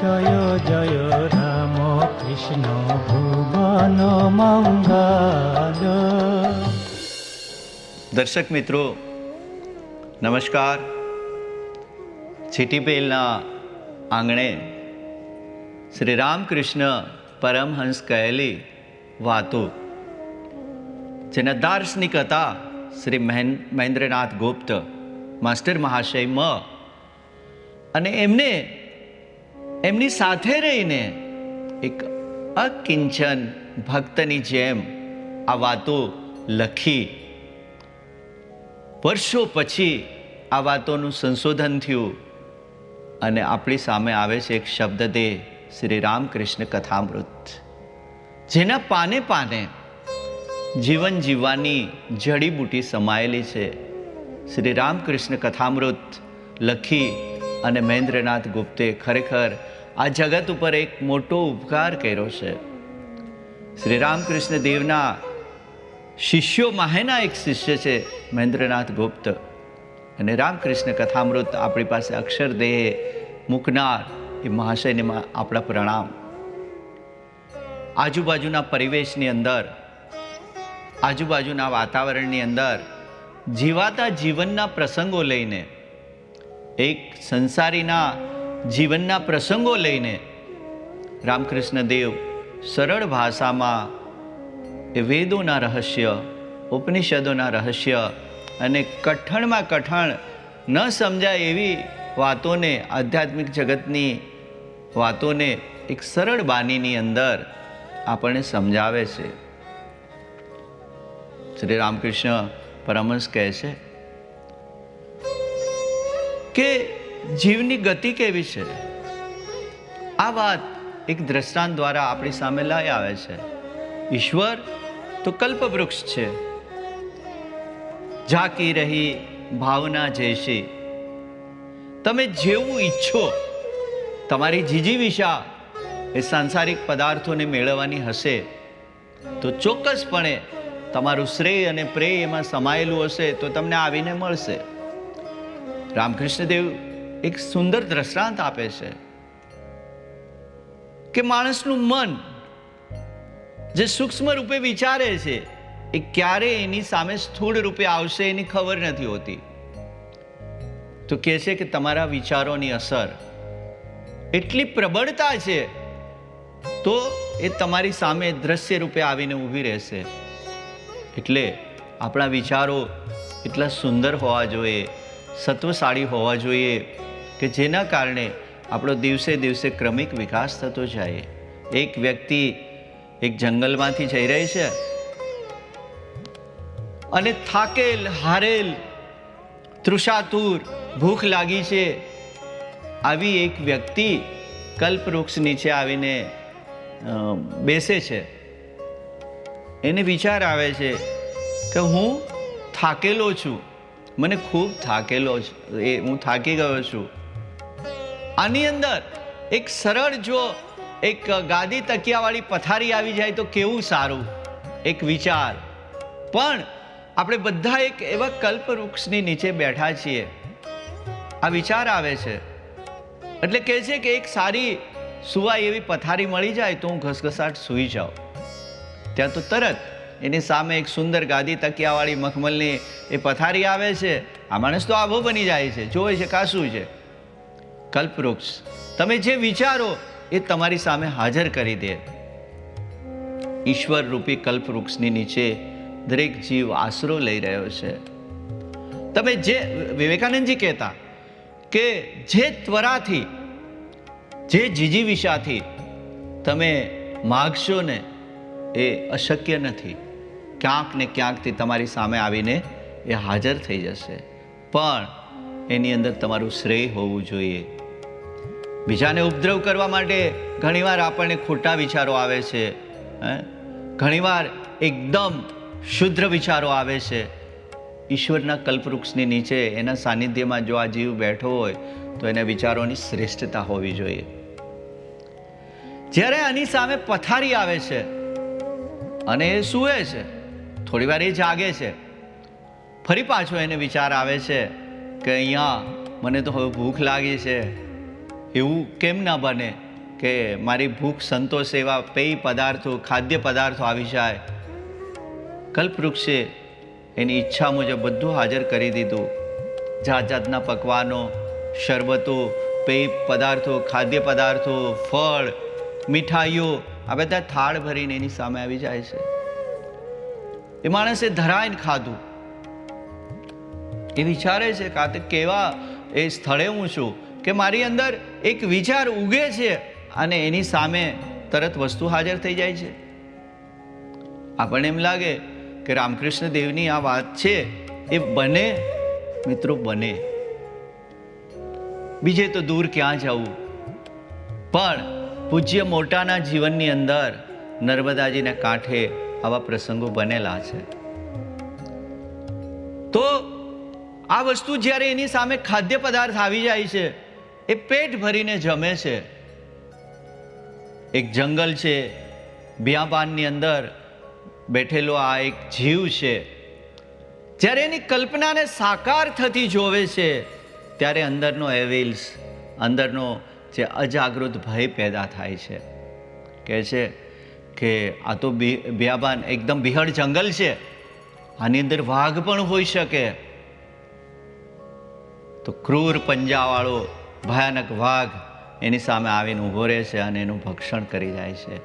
জয় জয় রাম কৃষ্ণ ভুবন મંગલ। દર્શક મિત્રો નમસ્કાર। છીટીપેલના આંગણે શ્રી રામકૃષ્ણ પરમહંસ કહેલી વાતો, જેના દાર્શનિક હતા શ્રી મહેન્દ્રનાથ ગુપ્ત માસ્ટર મહાશયમાં, અને એમની સાથે રહીને એક અકિંચન ભક્તની જેમ આ વાતો લખી। વર્ષો પછી આ વાતોનું સંશોધન થયું અને આપણી સામે આવે છે એક શબ્દદેહ શ્રી રામકૃષ્ણ કથામૃત, જેના પાને પાને જીવન જીવવાની જડીબુટી સમાયેલી છે। શ્રી રામકૃષ્ણ કથામૃત લખી અને મહેન્દ્રનાથ ગુપ્તે ખરેખર આ જગત ઉપર એક મોટો ઉપકાર કર્યો છે। શ્રી રામકૃષ્ણ દેવના શિષ્યોમાંના એક શિષ્ય છે મહેન્દ્રનાથ ગુપ્ત, અને રામકૃષ્ણ કથામૃત આપણી પાસે અક્ષરદેહ મૂકનાર એ મહાશયને આપણા પ્રણામ। આજુબાજુના પરિવેશની અંદર, આજુબાજુના વાતાવરણની અંદર જીવાતા જીવનના પ્રસંગો લઈને, એક સંસારીના જીવનના પ્રસંગો લઈને રામકૃષ્ણ દેવ સરળ ભાષામાં એ વેદોના રહસ્ય, ઉપનિષદોના રહસ્ય અને કઠણમાં કઠણ ન સમજાય એવી વાતોને, આધ્યાત્મિક જગતની વાતોને એક સરળ બાનીની અંદર આપણને સમજાવે છે। શ્રી રામકૃષ્ણ પરમહંસ કહે છે કે જીવની ગતિ કેવી છે, આ વાત એક દ્રષ્ટાંત દ્વારા આપણી સામે લઈ આવે છે। ઈશ્વર તો કલ્પવૃક્ષ છે, ઝાંકી રહી ભાવના જૈસી। તમે જેવું ઈચ્છો, તમારી જીજીવિષા એ સાંસારિક પદાર્થોને મેળવવાની હશે તો ચોક્કસપણે તમારું શ્રેય અને પ્રેય એમાં સમાયેલું હશે તો તમને આવીને મળશે। રામકૃષ્ણ દેવ એક સુંદર દ્રષ્ટાંત આપે છે કે માણસનું મન જે સૂક્ષ્મ રૂપે વિચારે છે એ ક્યારે એની સામે સ્થૂળ રૂપે આવશે એની ખબર નથી હોતી। તો કહે છે કે તમારા વિચારોની અસર એટલી પ્રબળતા છે તો એ તમારી સામે દ્રશ્ય રૂપે આવીને ઊભી રહેશે। એટલે આપણા વિચારો એટલા સુંદર હોવા જોઈએ, સત્વશાળી હોવા જોઈએ કે જેના કારણે આપણો દિવસે દિવસે ક્રમિક વિકાસ થતો જાય। એક વ્યક્તિ એક જંગલમાંથી જઈ રહી છે અને થાકેલ, હારેલ, તૃષાતુર, ભૂખ લાગી છે, આવી એક વ્યક્તિ કલ્પવૃક્ષ નીચે આવીને બેસે છે। એને વિચાર આવે છે કે હું થાકેલો છું, મને ખૂબ થાકેલો છે, હું થાકી ગયો છું। આની અંદર એક સરળ જો એક ગાદી તકિયાવાળી પથારી આવી જાય તો કેવું સારું, એક વિચાર। પણ આપણે બધા એક એવા કલ્પવૃક્ષની નીચે બેઠા છીએ, આ વિચાર આવે છે એટલે કહે છે કે એક સારી સુવાય એવી પથારી મળી જાય તો હું ઘસઘસાટ સૂઈ જાઉં। ત્યાં તો તરત એની સામે એક સુંદર ગાદી તકિયાવાળી મખમલની એ પથારી આવે છે, આ માણસ તો આભો બની જાય છે, જોવે છે કાશું છે। કલ્પવૃક્ષ તમે જે વિચારો એ તમારી સામે હાજર કરી દે। ઈશ્વર રૂપી કલ્પવૃક્ષની નીચે દરેક જીવ આશરો લઈ રહ્યો છે। તમે જે વિવેકાનંદજી કહેતા કે જે ત્વરાથી, જે જીજીવિષાથી તમે માગશો ને એ અશક્ય નથી, ક્યાંક ને ક્યાંકથી તમારી સામે આવીને એ હાજર થઈ જશે। પણ એની અંદર તમારું શ્રેય હોવું જોઈએ। બીજાને ઉપદ્રવ કરવા માટે ઘણીવાર આપણને ખોટા વિચારો આવે છે, ઘણીવાર એકદમ શુદ્ર વિચારો આવે છે। ઈશ્વરના કલ્પવૃક્ષની નીચે એના સાનિધ્યમાં જો આ જીવ બેઠો હોય તો એના વિચારોની શ્રેષ્ઠતા હોવી જોઈએ। જ્યારે આની સામે પથારી આવે છે અને એ સૂવે છે, થોડી વાર એ જાગે છે, ફરી પાછો એને વિચાર આવે છે કે અહીંયા મને તો હવે ભૂખ લાગી છે, એવું કેમ ના બને, કે મારી ભૂખ સંતોષ એવા પેય પદાર્થો, ખાદ્ય પદાર્થો આવી જાય. કલ્પવૃક્ષે એની ઈચ્છા મુજબ બધું હાજર કરી દીધું. જાત જાતના પકવાનો, શરબતો, પેય પદાર્થો, ખાદ્ય પદાર્થો, ફળ, મીઠાઈઓ, આ બધા થાળ ભરીને એની સામે આવી જાય છે. એ માણસે ધરાઈને ખાધું. એ વિચારે છે કે આ તો કેવા એ સ્થળે હું છું કે મારી અંદર એક વિચાર ઉગે છે અને એની સામે તરત વસ્તુ હાજર થઈ જાય છે. આપણને એમ લાગે કે રામકૃષ્ણ દેવની આ વાત છે એ બને, મિત્રો, બને. બીજે તો દૂર ક્યાં જવું. પણ પૂજ્ય મોટાના જીવનની અંદર નર્મદાજીના કાંઠે આવા પ્રસંગો બનેલા છે. તો આ વસ્તુ જ્યારે એની સામે ખાદ્ય પદાર્થ આવી જાય છે, એ પેટ ભરીને જમે છે. એક જંગલ છે, બિયાબાનની અંદર બેઠેલો આ એક જીવ છે. જ્યારે એની કલ્પનાને સાકાર થતી જોવે છે ત્યારે અંદરનો એવિલ્સ, અંદરનો જે અજાગૃત ભય પેદા થાય છે. કહે છે કે આ તો બિયાબાન એકદમ બિહડ જંગલ છે, આની અંદર વાઘ પણ હોઈ શકે. તો ક્રૂર પંજાવાળો ભયાનક વાઘ એની સામે આવીને ઊભો રહે છે અને એનું ભક્ષણ કરી જાય છે.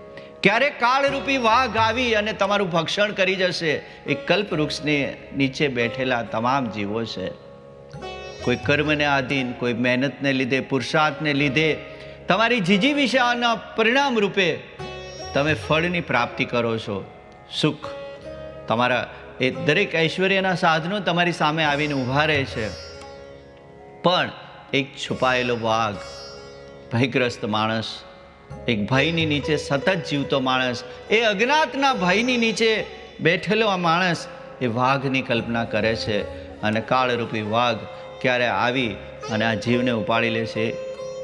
ક્યારે કાળરૂપી વાઘ આવી અને તમારું ભક્ષણ કરી જશે. એ કલ્પવૃક્ષની નીચે બેઠેલા તમામ જીવો છે. કોઈ કર્મને આધીન, કોઈ મહેનતને લીધે, પુરુષાર્થને લીધે તમારી જીજીવિષાના પરિણામ રૂપે તમે ફળની પ્રાપ્તિ કરો છો. સુખ, તમારા એ દરેક ઐશ્વર્યના સાધનો તમારી સામે આવીને ઊભા રહે છે. પણ એક છુપાયેલો વાઘ, ભયગ્રસ્ત માણસ, એક ભયની નીચે સતત જીવતો માણસ, એ અજ્ઞાતના ભયની નીચે બેઠેલો આ માણસ એ વાઘની કલ્પના કરે છે. અને કાળરૂપી વાઘ ક્યારે આવી અને આ જીવને ઉપાડી લે છે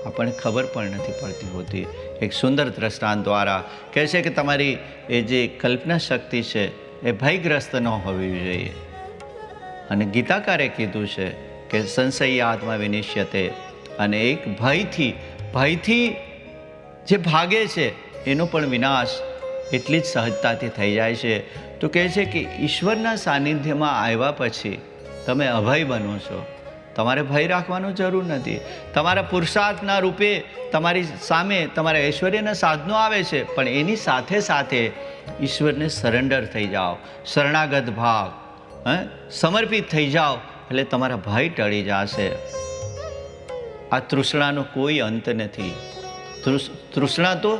આપણને ખબર પણ નથી પડતી હોતી. એક સુંદર દ્રષ્ટાંત દ્વારા કહે છે કે તમારી એ જે કલ્પના શક્તિ છે એ ભયગ્રસ્ત ન હોવી જોઈએ. અને ગીતાકારે કીધું છે કે સંશય આત્મા વિનિશ્યતે, અને એક ભયથી જે ભાગે છે એનો પણ વિનાશ એટલી જ સહજતાથી થઈ જાય છે. તો કહે છે કે ઈશ્વરના સાનિધ્યમાં આવ્યા પછી તમે અભય બનો છો. તમારે ભય રાખવાનો જરૂર નથી. તમારા પુરુષાર્થના રૂપે તમારી સામે તમારા ઐશ્વર્યના સાધનો આવે છે, પણ એની સાથે સાથે ઈશ્વરને સરેન્ડર થઈ જાઓ, શરણાગત ભાવ, સમર્પિત થઈ જાઓ, એટલે તમારા ભય ટળી જશે. આ તૃષ્ણાનો કોઈ અંત નથી. તૃષ્ણા તો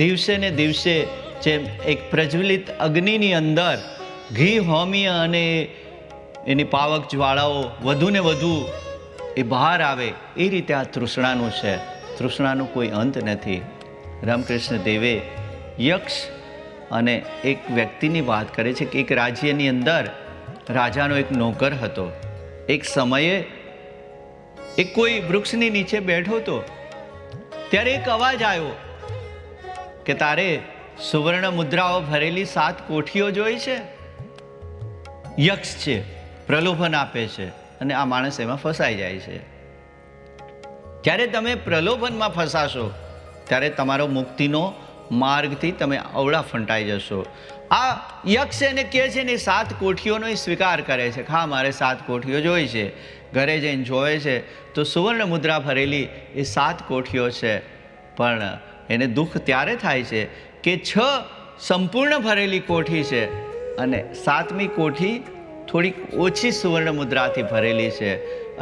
દિવસે ને દિવસે જેમ એક પ્રજ્વલિત અગ્નિની અંદર ઘી હોમી અને એની પાવક જ્વાળાઓ વધુ ને વધુ એ બહાર આવે, એ રીતે આ તૃષ્ણાનું છે. તૃષ્ણાનો કોઈ અંત નથી. રામકૃષ્ણ દેવે યક્ષ અને એક વ્યક્તિની વાત કરે છે કે એક રાજ્યની અંદર રાજાનો એક નોકર હતો. એક સમયે એ કોઈ વૃક્ષની નીચે બેઠો હતો. ત્યારે એક અવાજ આવ્યો કે તારે સુવર્ણ મુદ્રાઓ ભરેલી 7 કોઠીઓ જોઈ છે? યક્ષ છે, પ્રલોભન આપે છે અને આ માણસ એમાં ફસાઈ જાય છે. જ્યારે તમે પ્રલોભનમાં ફસાશો ત્યારે તમારો મુક્તિનો માર્ગથી તમે અવળા ફંટાઈ જશો. આ યક્ષ એને કહે છે ને 7 કોઠીઓનો એ સ્વીકાર કરે છે. હા, મારે 7 કોઠીઓ જોઈ છે. ઘરે જઈને જોવે છે તો સુવર્ણ મુદ્રા ભરેલી એ 7 કોઠીઓ છે. પણ એને દુઃખ ત્યારે થાય છે કે 6 સંપૂર્ણ ભરેલી કોઠી છે અને 7મી કોઠી થોડીક ઓછી સુવર્ણ મુદ્રાથી ભરેલી છે.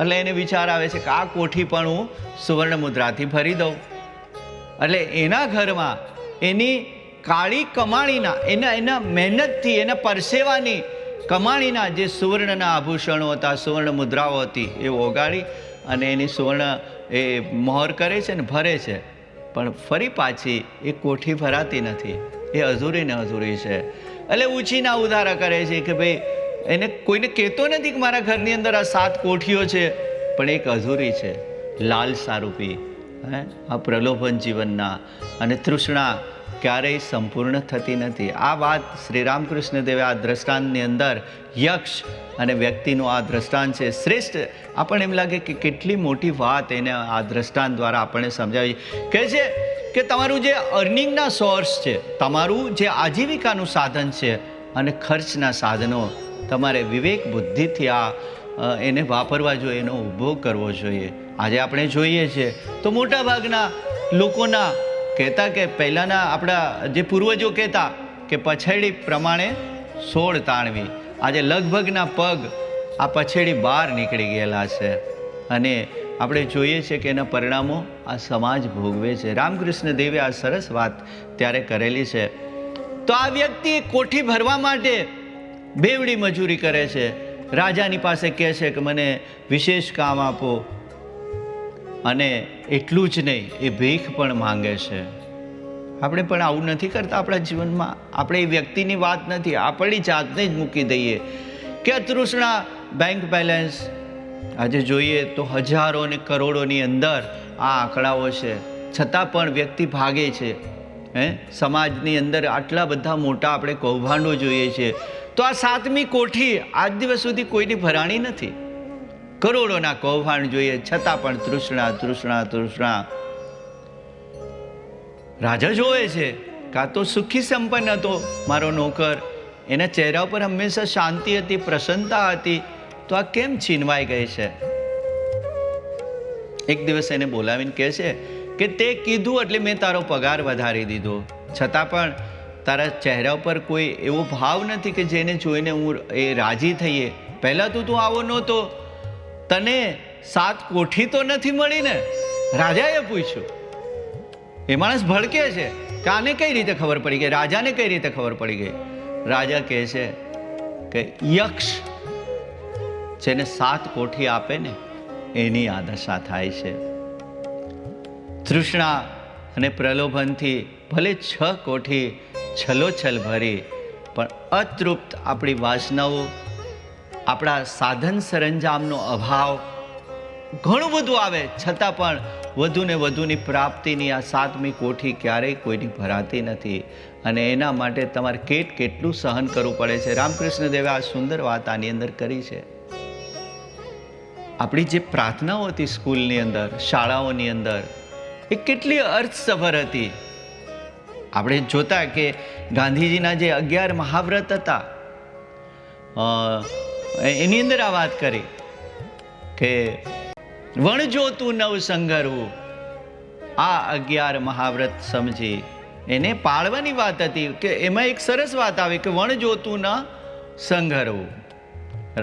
એટલે એને વિચાર આવે છે કે આ કોઠી પણ હું સુવર્ણ મુદ્રાથી ભરી દઉં. એટલે એના ઘરમાં એની કાળી કમાણીના, એના મહેનતથી, એના પરસેવાની કમાણીના જે સુવર્ણના આભૂષણો હતા, સુવર્ણ મુદ્રાઓ હતી, એ ઓગાળી અને એની સુવર્ણ એ મહોર કરે છે ને ભરે છે. પણ ફરી પાછી એ કોઠી ભરાતી નથી. એ અધૂરી ને અધૂરી છે. એટલે ઉછીના ઉધારા કરે છે કે ભાઈ એને કોઈને કહેતો નથી કે મારા ઘરની અંદર આ 7 કોઠીઓ છે, પણ એક અધૂરી છે. લાલસારૂપી આ પ્રલોભન જીવનના અને તૃષ્ણા ક્યારેય સંપૂર્ણ થતી નથી. આ વાત શ્રી રામકૃષ્ણ દેવે આ દ્રષ્ટાંતની અંદર યક્ષ અને વ્યક્તિનું આ દ્રષ્ટાંત છે શ્રેષ્ઠ. આપણને એમ લાગે કે કેટલી મોટી વાત એને આ દ્રષ્ટાંત દ્વારા આપણને સમજાવી. કહે છે કે તમારું જે અર્નિંગના સોર્સ છે, તમારું જે આજીવિકાનું સાધન છે અને ખર્ચના સાધનો તમારે વિવેક બુદ્ધિથી એને વાપરવા જોઈએ, એનો ઉપયોગ કરવો જોઈએ. આજે આપણે જોઈએ છીએ તો મોટા ભાગના લોકોના કહેતા કે પહેલાંના આપણા જે પૂર્વજો કહેતા કે પછેડી પ્રમાણે 16 તાણવી. આજે લગભગના પગ આ પછેડી બહાર નીકળી ગયેલા છે અને આપણે જોઈએ છીએ કે એના પરિણામો આ સમાજ ભોગવે છે. રામકૃષ્ણ દેવે આ સરસ વાત ત્યારે કરેલી છે. તો આ વ્યક્તિ કોઠી ભરવા માટે બેવડી મજૂરી કરે છે. રાજાની પાસે કહે છે કે મને વિશેષ કામ આપો, અને એટલું જ નહીં, એ ભીખ પણ માંગે છે. આપણે પણ આવું નથી કરતા આપણા જીવનમાં? આપણે એ વ્યક્તિની વાત નથી, આપણી જાતને જ મૂકી દઈએ કે તૃષ્ણા બેંક બેલેન્સ આજે જોઈએ તો હજારો અને કરોડોની અંદર આ આંકડાઓ છે, છતાં પણ વ્યક્તિ ભાગે છે. સમાજની અંદર આટલા બધા મોટા આપણે કૌભાંડો જોઈએ છીએ, તો આ 7મી કોઠી આજ દિવસ સુધી કોઈની ભરાણી નથી. કરોડોના કૌભાંડ જોઈએ, છતાં પણ તૃષ્ણા તૃષ્ણા તૃષ્ણા. રાજા જોવે છે કાં તો સુખી સંપન્ન હતો મારો નોકર, એના ચહેરા ઉપર હંમેશા શાંતિ હતી, પ્રસન્નતા હતી, તો આ કેમ છીનવાઈ ગઈ છે? એક દિવસ એને બોલાવીને કહે છે કે તે કીધું એટલે મેં તારો પગાર વધારી દીધો, છતાં પણ તારા ચહેરા ઉપર કોઈ એવો ભાવ નથી કે જેને જોઈને હું એ રાજી થઈએ. પહેલાં તું આવો નહોતો, તને 7 કોઠી તો નથી મળી ને? રાજાએ પૂછ્યું. એ માણસ ભડકે છે કે આને કઈ રીતે ખબર પડી ગઈ, રાજાને કઈ રીતે ખબર પડી ગઈ? રાજા કહે છે કે યક્ષ જેને 7 કોઠી આપે ને એની આ દશા થાય છે. તૃષ્ણા અને પ્રલોભનથી ભલે 6 કોઠી છલોછલ ભરી, પણ અતૃપ્ત આપણી વાસનાઓ, આપણા સાધન સરંજામનો અભાવ ઘણું બધું આવે, છતાં પણ વધુ ને વધુની પ્રાપ્તિની આ 7મી કોઠી ક્યારેય કોઈની ભરાતી નથી. અને એના માટે તમારે કેટલું સહન કરવું પડે છે. રામકૃષ્ણ દેવે આ સુંદર વાત આની અંદર કરી છે. આપણી જે પ્રાર્થનાઓ હતી સ્કૂલની અંદર, શાળાઓની અંદર, એ કેટલી અર્થસભર હતી. આપણે જોતા કે ગાંધીજીના જે 11 મહાવ્રત હતા, એની અંદર આ વાત કરી કે વણજોતું નવ સંઘરવું, આ 11 મહાવ્રત સમજી એને પાળવાની વાત હતી. કે એમાં એક સરસ વાત આવે કે વણજોતું ન સંઘરવું.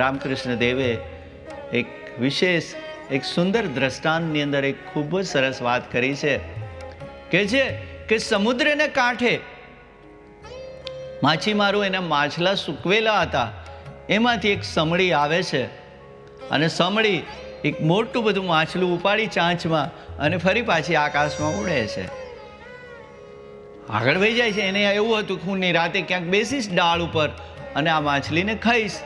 રામકૃષ્ણ દેવે એક વિશેષ, એક સુંદર દ્રષ્ટાંતની અંદર એક ખૂબ જ સરસ વાત કરી છે કે જે કે સમુદ્રને કાંઠે માછીમારો એના માછલા સૂકવેલા હતા, એમાંથી એક સમળી આવે છે અને સમળી એક મોટું બધું માછલું ઉપાડી ચાંચમાં અને ફરી પાછી આકાશમાં ઉડે છે. આગળ વહી જાય છે. એને એવું હતું કે હું નિરાતે ક્યાંક બેસીશ ડાળ ઉપર અને આ માછલીને ખાઈશ.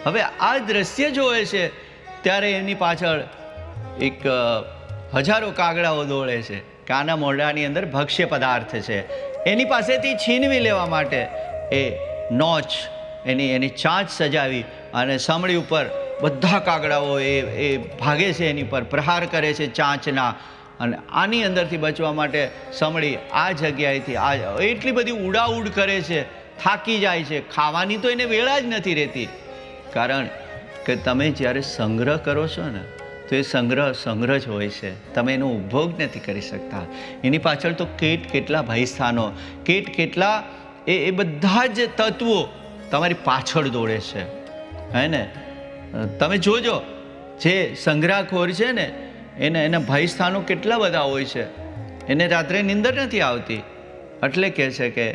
હવે આ દ્રશ્ય જોવે છે ત્યારે એની પાછળ એક હજારો કાગડાઓ દોડે છે કે આના મોઢાની અંદર ભક્ષ્ય પદાર્થ છે, એની પાસેથી છીનવી લેવા માટે એ નોચ એની ચાંચ સજાવી અને સમળી ઉપર બધા કાગડાઓ એ ભાગે છે, એની પર પ્રહાર કરે છે ચાંચના. અને આની અંદરથી બચવા માટે સમળી આ જગ્યાએથી એટલી બધી ઉડાઉડ કરે છે, થાકી જાય છે. ખાવાની તો એને વેળા જ નથી રહેતી, કારણ કે તમે જ્યારે સંગ્રહ કરો છો ને તો એ સંગ્રહ જ હોય છે, તમે એનો ઉપભોગ નથી કરી શકતા. એની પાછળ તો કેટલા ભયસ્થાનો, કેટલા એ બધા જ તત્વો તમારી પાછળ દોડે છે, હે ને? તમે જોજો જે સંગ્રહખોર છે ને એના ભયસ્થાનો કેટલા બધા હોય છે, એને રાત્રે નીંદર નથી આવતી, એટલે કહે છે કે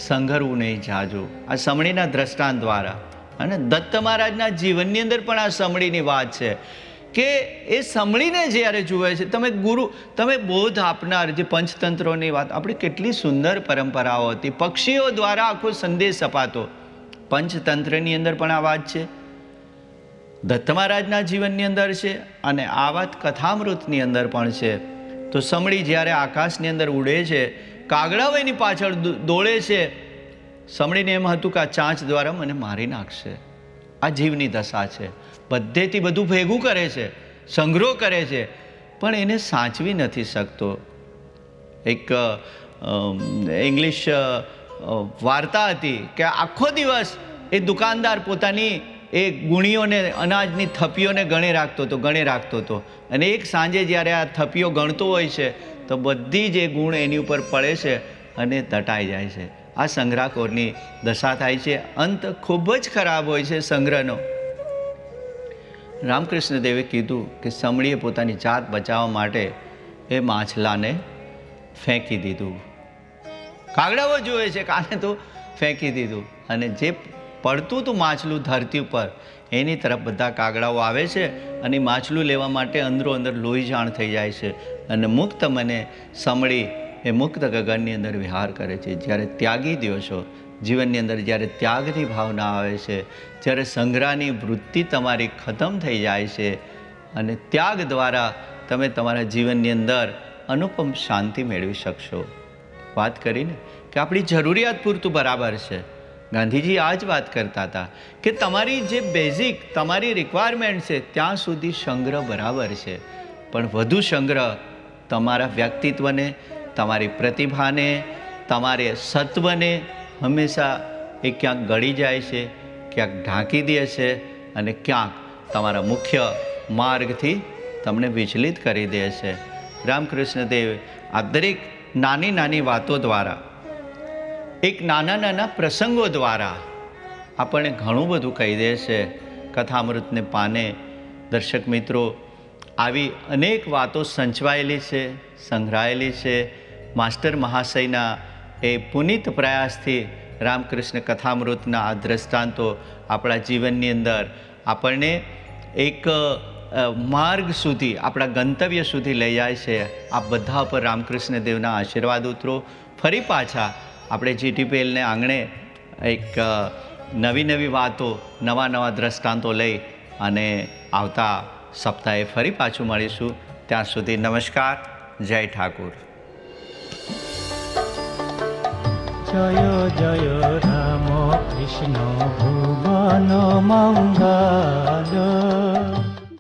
સંઘરવું નહીં જાજુ. આ સમણીના દ્રષ્ટાંત દ્વારા. અને દત્ત મહારાજના જીવનની અંદર પણ આ સમણીની વાત છે કે એ સમણીને જ્યારે જુએ છે, તમે બોધ આપનાર જે પંચતંત્રોની વાત, આપણી કેટલી સુંદર પરંપરાઓ હતી, પક્ષીઓ દ્વારા આખો સંદેશ અપાતો. પંચતંત્રની અંદર પણ આ વાત છે, દત્ત મહારાજના જીવનની અંદર છે, અને આ વાત કથામૃતની અંદર પણ છે. તો સમળી જ્યારે આકાશની અંદર ઉડે છે, કાગડાઓ એની પાછળ દોડે છે. સમળીને એમ હતું કે આ ચાંચ દ્વારા મને મારી નાખશે. આ જીવની દશા છે. બધેથી બધું ભેગું કરે છે, સંગ્રહ કરે છે, પણ એને સાચવી નથી શકતો. એક ઇંગ્લિશ વાર્તા હતી કે આખો દિવસ એ દુકાનદાર પોતાની એ ગુણીઓને અનાજની થપ્પીઓને ગણે રાખતો હતો અને એક સાંજે જ્યારે આ થપ્પીઓ ગણતો હોય છે તો બધી જ એ ગુણ એની ઉપર પડે છે અને દટાઈ જાય છે. આ સંગ્રહખોરની દશા થાય છે. અંત ખૂબ જ ખરાબ હોય છે સંગ્રહનો. રામકૃષ્ણ દેવે કીધું કે સમળીએ પોતાની જાત બચાવવા માટે એ માછલાને ફેંકી દીધું. કાગડાઓ જોવે છે કાને તો ફેંકી દીધું અને જે પડતું હતું માછલું ધરતી ઉપર એની તરફ બધા કાગડાઓ આવે છે અને માછલું લેવા માટે અંદરો અંદર લોહી જાણ થઈ જાય છે અને મુક્ત મને સમળી એ મુક્ત ગગનની અંદર વિહાર કરે છે. જ્યારે ત્યાગી દિવસો જીવનની અંદર જ્યારે ત્યાગની ભાવના આવે છે, જ્યારે સંગ્રહની વૃત્તિ તમારી ખતમ થઈ જાય છે અને ત્યાગ દ્વારા તમે તમારા જીવનની અંદર અનુપમ શાંતિ મેળવી શકશો. વાત કરીને કે આપણી જરૂરિયાત પૂરતું બરાબર છે. ગાંધીજી આ જ વાત કરતા હતા કે તમારી જે બેઝિક તમારી રિક્વાયરમેન્ટ છે ત્યાં સુધી સંગ્રહ બરાબર છે, પણ વધુ સંગ્રહ તમારા વ્યક્તિત્વને, તમારી પ્રતિભાને, તમારે સત્વને હંમેશા એ ક્યાંક ગળી જાય છે, ક્યાંક ઢાંકી દે છે અને ક્યાંક તમારા મુખ્ય માર્ગથી તમને વિચલિત કરી દે છે. રામકૃષ્ણ દેવ આ દરેક નાની નાની વાતો દ્વારા, એક નાના નાના પ્રસંગો દ્વારા આપણને ઘણું બધું કહી દે છે. કથામૃતને પાને દર્શક મિત્રો આવી અનેક વાતો સંચવાયેલી છે, સંગ્રહાયેલી છે. માસ્ટર મહાશયના એ પુનિત પ્રયાસથી રામકૃષ્ણ કથામૃતના આ દ્રષ્ટાંતો આપણા જીવનની અંદર આપણને એક માર્ગ સુધી, આપણા ગંતવ્ય સુધી લઈ જાય છે. આ બધા પર રામકૃષ્ણ દેવના આશીર્વાદ ઉતરો. ફરી પાછા આપણે GTPLને આંગણે એક નવી નવી વાતો, નવા નવા દ્રષ્ટાંતો લઈ અને આવતા સપ્તાહે ફરી પાછું મળીશું. ત્યાં સુધી નમસ્કાર. જય ઠાકુર. જય જય રામ કૃષ્ણ ભુવન મંગલ.